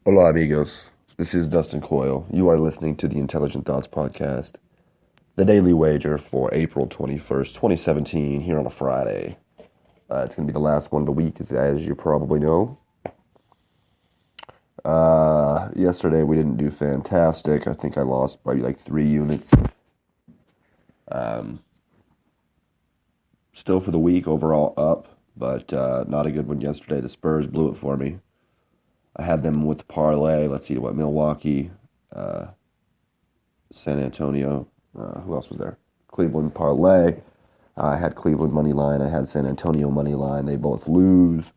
Hola, amigos. This is Dustin Coyle. You are listening to the Intelligent Thoughts Podcast, the daily wager for April 21st, 2017, here on a Friday. It's going to be the last one of the week, as you probably know. Yesterday we didn't do fantastic. I think I lost by like 3 units. Still for the week, overall up, but not a good one yesterday. The Spurs blew it for me. I had them with the parlay. Let's see what Milwaukee, San Antonio. Who else was there? Cleveland parlay. I had Cleveland money line. I had San Antonio money line. They both lose.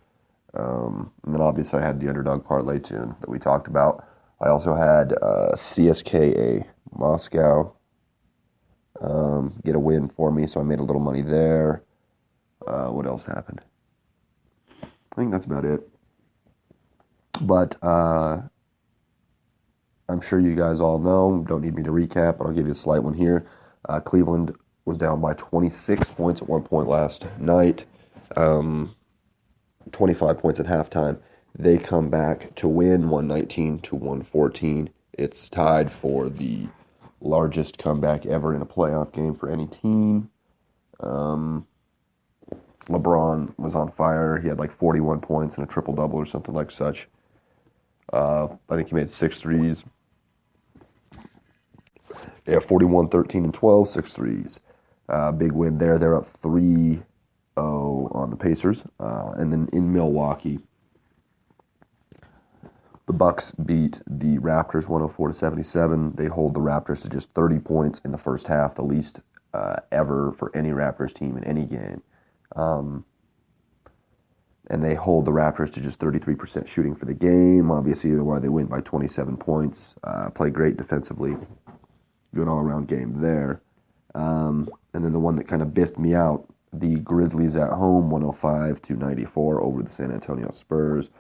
And then obviously I had the underdog parlay tune that we talked about. I also had CSKA Moscow get a win for me, so I made a little money there. What else happened? I think that's about it. But I'm sure you guys all know, don't need me to recap, but I'll give you a slight one here. Cleveland was down by 26 points at one point last night, 25 points at halftime. They come back to win 119-114. It's tied for the largest comeback ever in a playoff game for any team. LeBron was on fire. He had like 41 points and a triple-double or something like such. I think he made 6 threes. Yeah, 41, 13, and 12, 6 threes. Big win there. They're up 3-0 on the Pacers. And then in Milwaukee, the Bucks beat the Raptors 104-77. They hold the Raptors to just 30 points in the first half, the least ever for any Raptors team in any game. And they hold the Raptors to just 33% shooting for the game. Obviously, why they win by 27 points. Play great defensively. Good all-around game there. And then the one that kind of biffed me out, the Grizzlies at home, 105-94 over the San Antonio Spurs.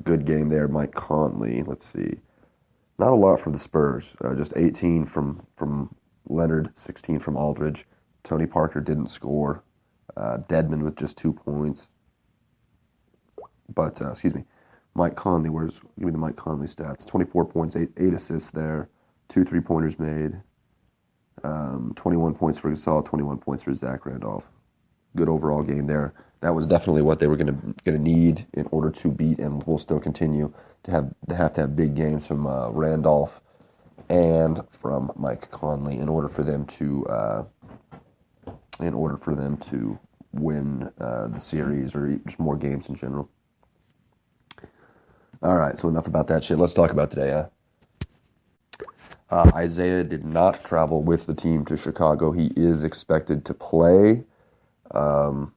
Good game there. Mike Conley, let's see. Not a lot from the Spurs. Just 18 from Leonard, 16 from Aldridge. Tony Parker didn't score. Dedmon with just 2 points. But, Mike Conley, give me the Mike Conley stats. 24 points, 8 assists there, 2 3-pointers made, 21 points for Gasol, 21 points for Zach Randolph. Good overall game there. That was definitely what they were going to need in order to beat, and will still continue to have big games from Randolph and from Mike Conley in order for them to win the series or just more games in general. All right, so enough about that shit. Let's talk about today. Isaiah did not travel with the team to Chicago. He is expected to play, but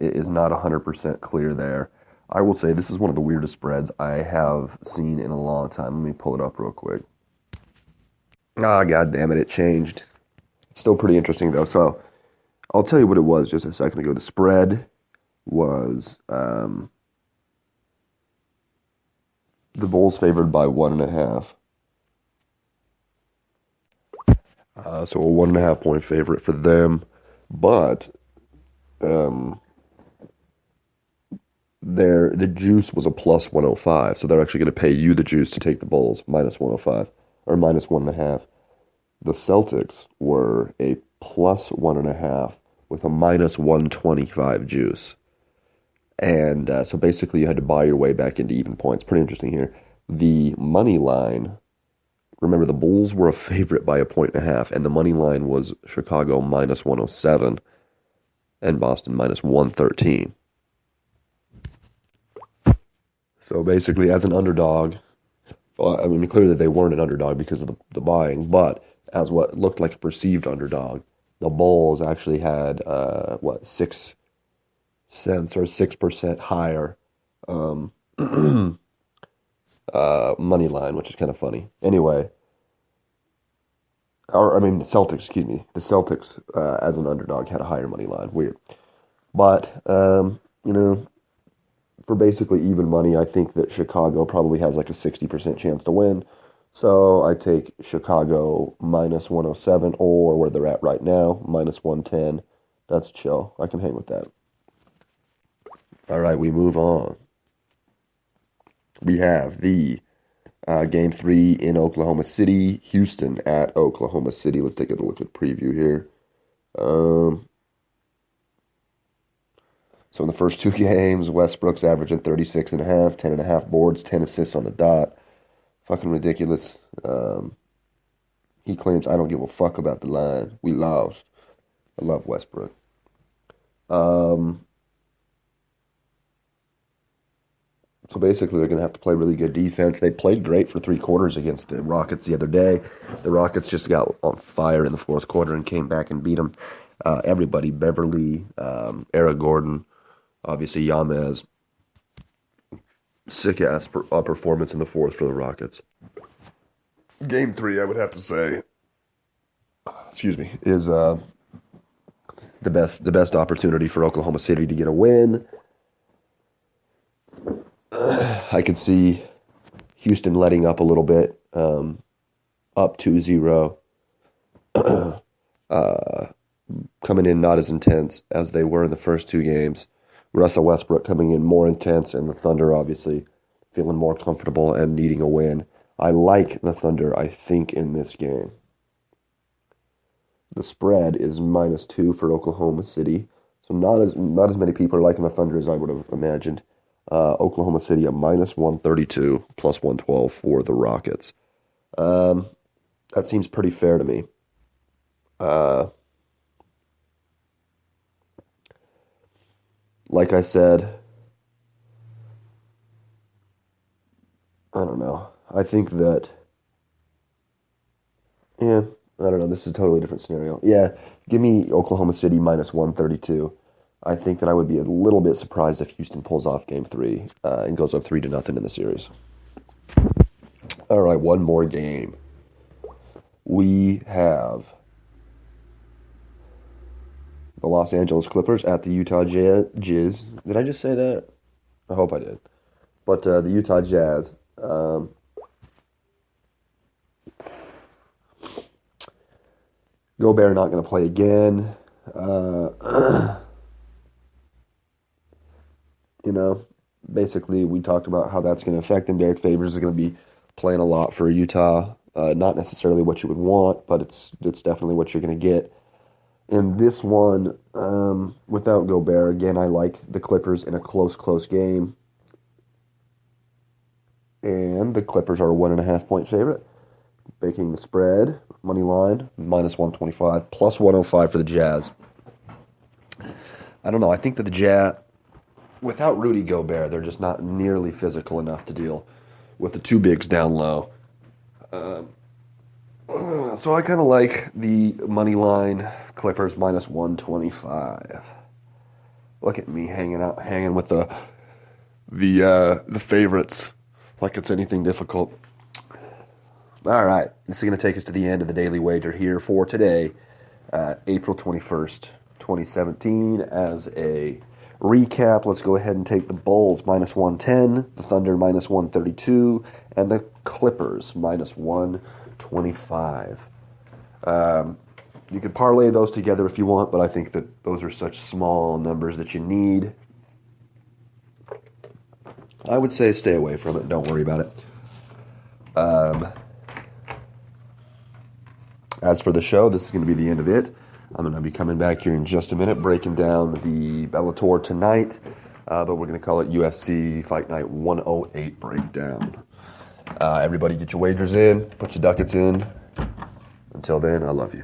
it is not 100% clear there. I will say this is one of the weirdest spreads I have seen in a long time. Let me pull it up real quick. God damn it changed. It's still pretty interesting, though. So I'll tell you what it was just a second ago. The spread was the Bulls favored by 1.5. So a 1.5 point favorite for them, but the juice was a plus 105, so they're actually going to pay you the juice to take the Bulls minus 105 or minus 1.5. The Celtics were a plus 1.5 with a minus 125 juice. And so basically you had to buy your way back into even points. Pretty interesting here. The money line, remember the Bulls were a favorite by 1.5, and the money line was Chicago minus 107 and Boston minus 113. So basically as an underdog, well, I mean clearly they weren't an underdog because of the buying, but as what looked like a perceived underdog, the Bulls actually had 6 cents or 6% higher money line, which is kind of funny. Anyway, the Celtics, excuse me. The Celtics, as an underdog, had a higher money line. Weird. But, for basically even money, I think that Chicago probably has like a 60% chance to win. So I take Chicago minus 107, or where they're at right now, minus 110. That's chill. I can hang with that. All right, we move on. we have the Game 3 in Oklahoma City, Houston at Oklahoma City. Let's take a look at preview here. So in the first 2 games, Westbrook's averaging 36.5, 10.5 boards, 10 assists on the dot. Fucking ridiculous. He claims, I don't give a fuck about the line. We lost. I love Westbrook. So basically, they're going to have to play really good defense. They played great for 3 quarters against the Rockets the other day. The Rockets just got on fire in the 4th quarter and came back and beat them. Everybody, Beverly, Eric Gordon, obviously Yamez. Sick-ass performance in the 4th for the Rockets. Game 3, I would have to say, is the best opportunity for Oklahoma City to get a win. I could see Houston letting up a little bit, up 2-0, coming in not as intense as they were in the first 2 games. Russell Westbrook coming in more intense, and the Thunder obviously feeling more comfortable and needing a win. I like the Thunder, I think, in this game. The spread is -2 for Oklahoma City, so not as many people are liking the Thunder as I would have imagined. Oklahoma City, a -132, +112 for the Rockets. That seems pretty fair to me. Like I said, I don't know. I think that, I don't know. This is a totally different scenario. Yeah, give me Oklahoma City -132. I think that I would be a little bit surprised if Houston pulls off Game 3 and goes up 3-0 in the series. All right, one more game. We have the Los Angeles Clippers at the Utah Jazz. Did I just say that? I hope I did. But the Utah Jazz. Gobert not going to play again. Basically, we talked about how that's going to affect him. Derek Favors is going to be playing a lot for Utah. Not necessarily what you would want, but it's definitely what you're going to get. In this one, without Gobert, again, I like the Clippers in a close game. And the Clippers are a 1.5-point favorite. Making the spread, money line, -125, +105 for the Jazz. I don't know. I think that the Jazz, without Rudy Gobert, they're just not nearly physical enough to deal with the 2 bigs down low. So I kind of like the money line Clippers -125. Look at me hanging with the favorites like it's anything difficult. All right, this is going to take us to the end of the Daily Wager here for today, April 21st, 2017. As a recap, let's go ahead and take the Bulls -110, the Thunder -132, and the Clippers -125. You can parlay those together if you want, but I think that those are such small numbers that you need. I would say stay away from it. Don't worry about it. As for the show, this is going to be the end of it. I'm going to be coming back here in just a minute, breaking down the Bellator tonight, but we're going to call it UFC Fight Night 108 Breakdown. Everybody get your wagers in, put your ducats in. Until then, I love you.